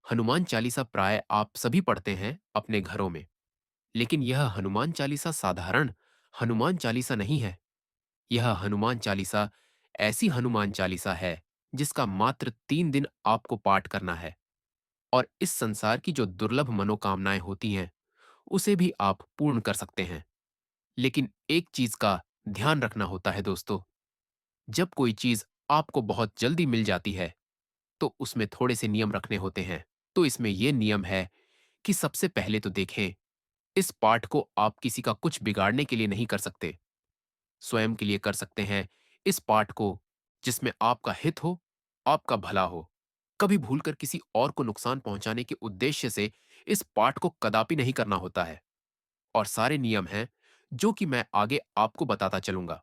हनुमान चालीसा प्राय आप सभी पढ़ते हैं अपने घरों में, लेकिन यह हनुमान चालीसा साधारण हनुमान चालीसा नहीं है। यह हनुमान चालीसा ऐसी हनुमान चालीसा है जिसका मात्र 3 दिन आपको पाठ करना है और इस संसार की जो दुर्लभ मनोकामनाएं होती हैं, उसे भी आप पूर्ण कर सकते हैं। लेकिन एक चीज का ध्यान रखना होता है दोस्तों, जब कोई चीज आपको बहुत जल्दी मिल जाती है, तो उसमें थोड़े से नियम रखने होते हैं। तो इसमें यह नियम है कि सबसे पहले तो देखें, इस पाठ को आप किसी का कुछ बिगाड़ने के लिए नहीं कर सकते, स्वयं के लिए कर सकते हैं इस पाठ को, जिसमें आपका हित हो, आपका भला हो। कभी भूलकर किसी और को नुकसान पहुंचाने के उद्देश्य से इस पाठ को कदापि नहीं करना होता है। और सारे नियम हैं जो कि मैं आगे आपको बताता चलूंगा।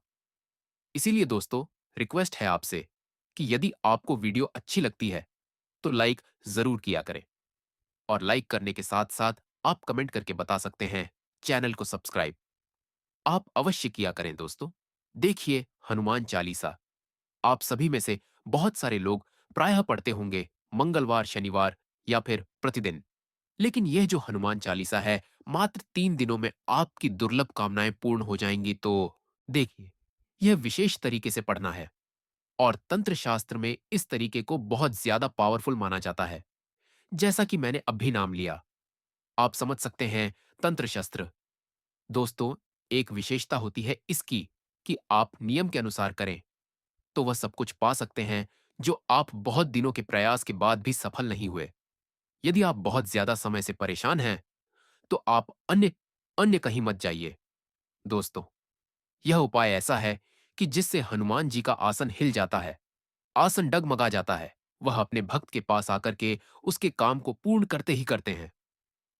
इसीलिए दोस्तों, रिक्वेस्ट है आपसे कि यदि आपको वीडियो अच्छी लगती है तो लाइक जरूर किया करें, और लाइक करने के साथ साथ आप कमेंट करके बता सकते हैं चैनल को सब्सक्राइब आप अवश्य किया करें दोस्तों। देखिए, हनुमान चालीसा आप सभी में से बहुत सारे लोग प्रायः पढ़ते होंगे मंगलवार, शनिवार या फिर प्रतिदिन। लेकिन यह जो हनुमान चालीसा है, मात्र 3 दिनों में आपकी दुर्लभ कामनाएं पूर्ण हो जाएंगी। तो देखिए, यह विशेष तरीके से पढ़ना है और तंत्र शास्त्र में इस तरीके को बहुत ज्यादा पावरफुल माना जाता है। जैसा कि मैंने अभी नाम लिया, आप समझ सकते हैं, तंत्र शस्त्र। दोस्तों, एक विशेषता होती है इसकी कि आप नियम के अनुसार करें तो वह सब कुछ पा सकते हैं जो आप बहुत दिनों के प्रयास के बाद भी सफल नहीं हुए। यदि आप बहुत ज्यादा समय से परेशान हैं, तो आप अन्य अन्य कहीं मत जाइए। दोस्तों, यह उपाय ऐसा है कि जिससे हनुमान जी का आसन हिल जाता है, आसन डगमगा जाता है। वह अपने भक्त के पास आकर के उसके काम को पूर्ण करते ही करते हैं।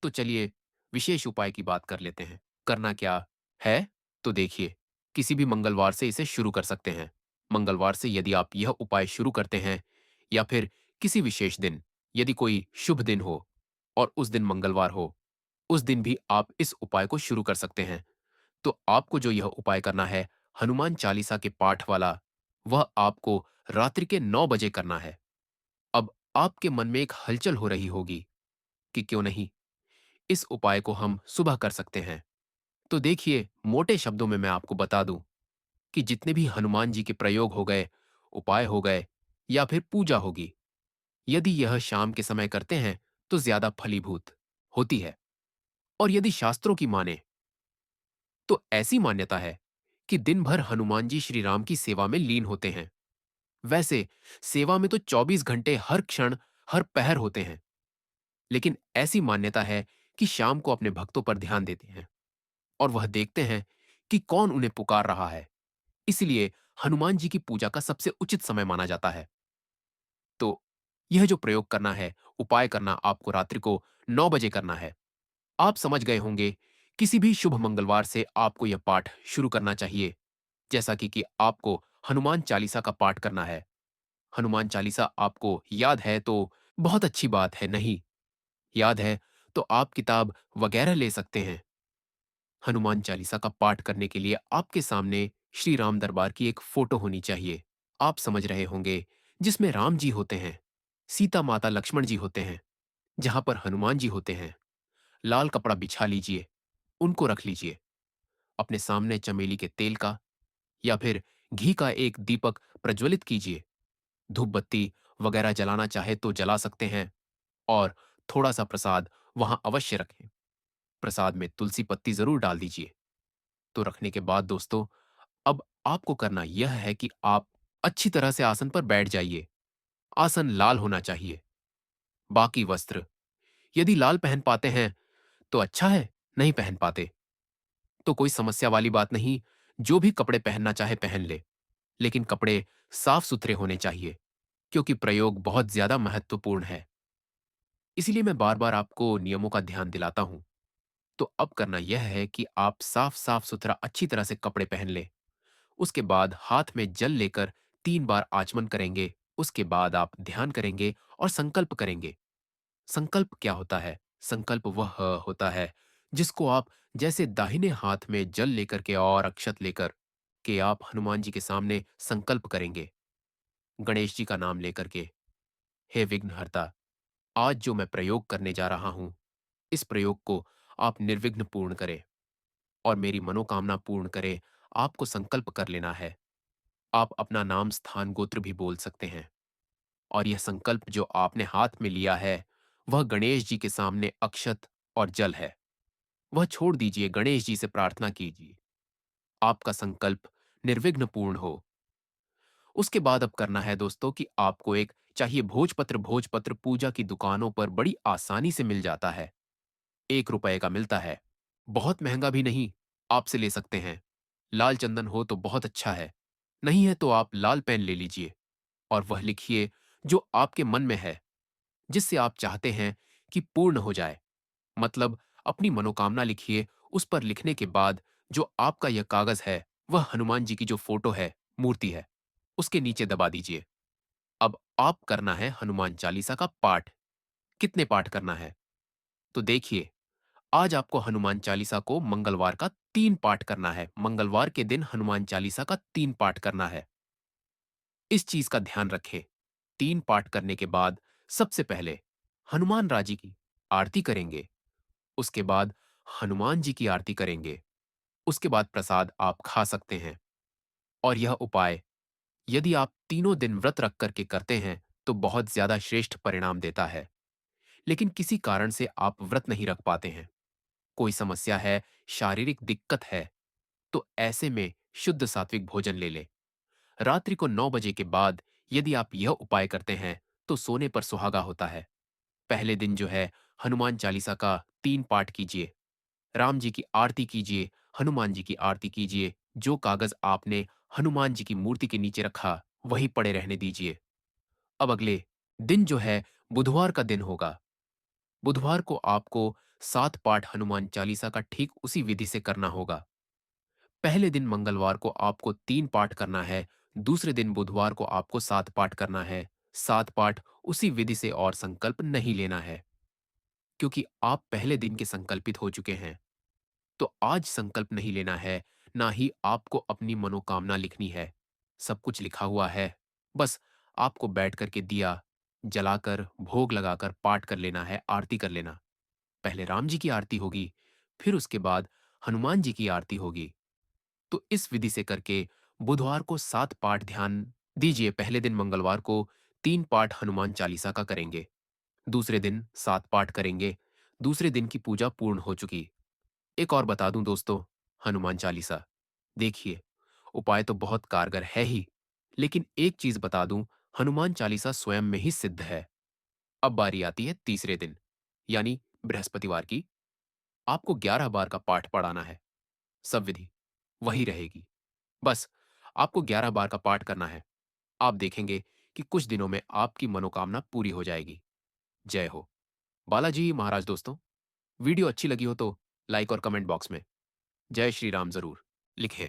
तो चलिए, विशेष उपाय की बात कर लेते हैं। करना क्या है? तो देखिए, किसी भी मंगलवार से इसे शुरू कर सकते हैं। मंगलवार से यदि आप यह उपाय शुरू करते हैं, या फिर किसी विशेष दिन, यदि कोई शुभ दिन हो और उस दिन मंगलवार हो, उस दिन भी आप इस उपाय को शुरू कर सकते हैं। तो आपको जो यह उपाय करना है, हनुमान चालीसा के पाठ वाला, वह आपको रात्रि के 9 बजे करना है। अब आपके मन में एक हलचल हो रही होगी कि क्यों नहीं, इस उपाय को हम सुबह कर सकते हैं। तो देखिए, मोटे शब्दों में मैं आपको बता दूं कि जितने भी हनुमान जी के प्रयोग हो गए, उपाय हो गए या फिर पूजा होगी, यदि यह शाम के समय करते हैं तो ज्यादा फलीभूत होती है। और यदि शास्त्रों की माने तो ऐसी मान्यता है कि दिन भर हनुमान जी श्री राम की सेवा में लीन होते हैं। वैसे सेवा में तो 24 घंटे हर क्षण, हर पहर होते हैं, लेकिन ऐसी मान्यता है कि शाम को अपने भक्तों पर ध्यान देते हैं और वह देखते हैं कि कौन उन्हें पुकार रहा है। इसलिए हनुमान जी की पूजा का सबसे उचित समय माना जाता है। तो यह जो प्रयोग करना है, उपाय करना, आपको रात्रि को 9 बजे करना है। आप समझ गए होंगे, किसी भी शुभ मंगलवार से आपको यह पाठ शुरू करना चाहिए। जैसा कि आपको हनुमान चालीसा का पाठ करना है। हनुमान चालीसा आपको याद है तो बहुत अच्छी बात है, नहीं याद है तो आप किताब वगैरह ले सकते हैं। हनुमान चालीसा का पाठ करने के लिए आपके सामने श्री राम दरबार की एक फोटो होनी चाहिए। आप समझ रहे होंगे, जिसमें राम जी होते हैं, सीता माता लक्ष्मण जी होते हैं, जहां पर हनुमान जी होते हैं। लाल कपड़ा बिछा लीजिए, उनको रख लीजिए। अपने सामने चमेली के तेल का या फिर घी का एक दीपक प्रज्वलित कीजिए। धूप बत्ती वगैरह जलाना चाहे तो जला सकते हैं, और थोड़ा सा प्रसाद वहां अवश्य रखें। प्रसाद में तुलसी पत्ती जरूर डाल दीजिए। तो रखने के बाद दोस्तों, अब आपको करना यह है कि आप अच्छी तरह से आसन पर बैठ जाइए। आसन लाल होना चाहिए। बाकी वस्त्र, यदि लाल पहन पाते हैं तो अच्छा है, नहीं पहन पाते तो कोई समस्या वाली बात नहीं। जो भी कपड़े पहनना चाहे पहन ले, लेकिन कपड़े साफ सुथरे होने चाहिए, क्योंकि प्रयोग बहुत ज्यादा महत्वपूर्ण है। इसीलिए मैं बार बार आपको नियमों का ध्यान दिलाता हूं। तो अब करना यह है कि आप साफ साफ सुथरा अच्छी तरह से कपड़े पहन ले। उसके बाद हाथ में जल लेकर 3 बार आचमन करेंगे। उसके बाद आप ध्यान करेंगे और संकल्प करेंगे। संकल्प क्या होता है? संकल्प वह होता है जिसको आप जैसे दाहिने हाथ में जल लेकर के और अक्षत लेकर के आप हनुमान जी के सामने संकल्प करेंगे, गणेश जी का नाम लेकर के, हे विघ्नहर्ता, आज जो मैं प्रयोग करने जा रहा हूं, इस प्रयोग को आप निर्विघ्न पूर्ण करें और मेरी मनोकामना पूर्ण करें। आपको संकल्प कर लेना है। आप अपना नाम, स्थान, गोत्र भी बोल सकते हैं। और यह संकल्प जो आपने हाथ में लिया है, वह गणेश जी के सामने अक्षत और जल है। वह छोड़ दीजिए, गणेश जी से प्रार्थना कीजिए। आपका संकल्प निर्विघ्न पूर्ण हो। उसके बाद अब करना है दोस्तों कि आपको एक चाहिए भोजपत्र। भोजपत्र पूजा की दुकानों पर बड़ी आसानी से मिल जाता है। 1 रुपए का मिलता है। बहुत महंगा भी नहीं, आपसे ले सकते हैं। लाल चंदन हो तो बहुत अच्छा है। नहीं है तो आप लाल पेन ले लीजिए और वह लिखिए जो आपके मन में है, जिससे आप चाहते हैं कि पूर्ण हो जाए। मतलब अपनी मनोकामना लिखिए। उस पर लिखने के बाद जो आपका यह कागज है, वह हनुमान जी की जो फोटो है, मूर्ति है, उसके नीचे दबा दीजिए। अब आप करना है हनुमान चालीसा का पाठ। कितने पाठ करना है? तो देखिए, आज आपको हनुमान चालीसा को मंगलवार का 3 पाठ करना है। मंगलवार के दिन हनुमान चालीसा का 3 पाठ करना है। इस चीज का ध्यान रखें। 3 पाठ करने के बाद सबसे पहले हनुमान राजी की आरती करेंगे। उसके बाद हनुमान जी की आरती करेंगे। उसके बाद प्रसाद आप खा सकते हैं। और यह उपाय यदि आप तीनों दिन व्रत रख करके करते हैं, तो बहुत ज्यादा श्रेष्ठ परिणाम देता है। लेकिन किसी कारण से आप व्रत नहीं रख पाते हैं, कोई समस्या है, शारीरिक दिक्कत है, तो ऐसे में शुद्ध सात्विक भोजन ले लें। रात्रि को 9 बजे के बाद यदि आप यह उपाय करते हैं, तो सोने पर सुहागा होता है। पहले दिन जो है हनुमान चालीसा का 3 पाठ कीजिए, राम जी की आरती कीजिए, हनुमान जी की आरती कीजिए। जो कागज आपने हनुमान जी की मूर्ति के नीचे रखा, वही पड़े रहने दीजिए। अब अगले दिन जो है बुधवार का दिन होगा। बुधवार को आपको 7 पाठ हनुमान चालीसा का ठीक उसी विधि से करना होगा। पहले दिन मंगलवार को आपको 3 पाठ करना है, दूसरे दिन बुधवार को आपको 7 पाठ करना है। 7 पाठ उसी विधि से और संकल्प नहीं लेना है, क्योंकि आप पहले दिन के संकल्पित हो चुके हैं। तो आज संकल्प नहीं लेना है, ना ही आपको अपनी मनोकामना लिखनी है। सब कुछ लिखा हुआ है। बस आपको बैठ कर के दिया जलाकर, भोग लगाकर पाठ कर लेना है, आरती कर लेना। पहले राम जी की आरती होगी, फिर उसके बाद हनुमान जी की आरती होगी। तो इस विधि से करके बुधवार को 7 पाठ ध्यान दीजिए। पहले दिन मंगलवार को 3 पाठ हनुमान चालीसा का करेंगे। दूसरे दिन 7 पाठ करेंगे। दूसरे दिन की पूजा पूर्ण हो चुकी। एक और बता दूं दोस्तों, हनुमान चालीसा, देखिए, उपाय तो बहुत कारगर है ही, लेकिन एक चीज बता दूं, हनुमान चालीसा स्वयं में ही सिद्ध है। अब बारी आती है तीसरे दिन, यानी बृहस्पतिवार की। आपको 11 बार का पाठ पढ़ाना है। सब विधि वही रहेगी। बस आपको 11 बार का पाठ करना है। आप देखेंगे कि कुछ दिनों में आपकी मनोकामना पूरी हो जाएगी। जय हो बालाजी महाराज। दोस्तों, वीडियो अच्छी लगी हो तो लाइक और कमेंट बॉक्स में जय श्री राम जरूर लिखें।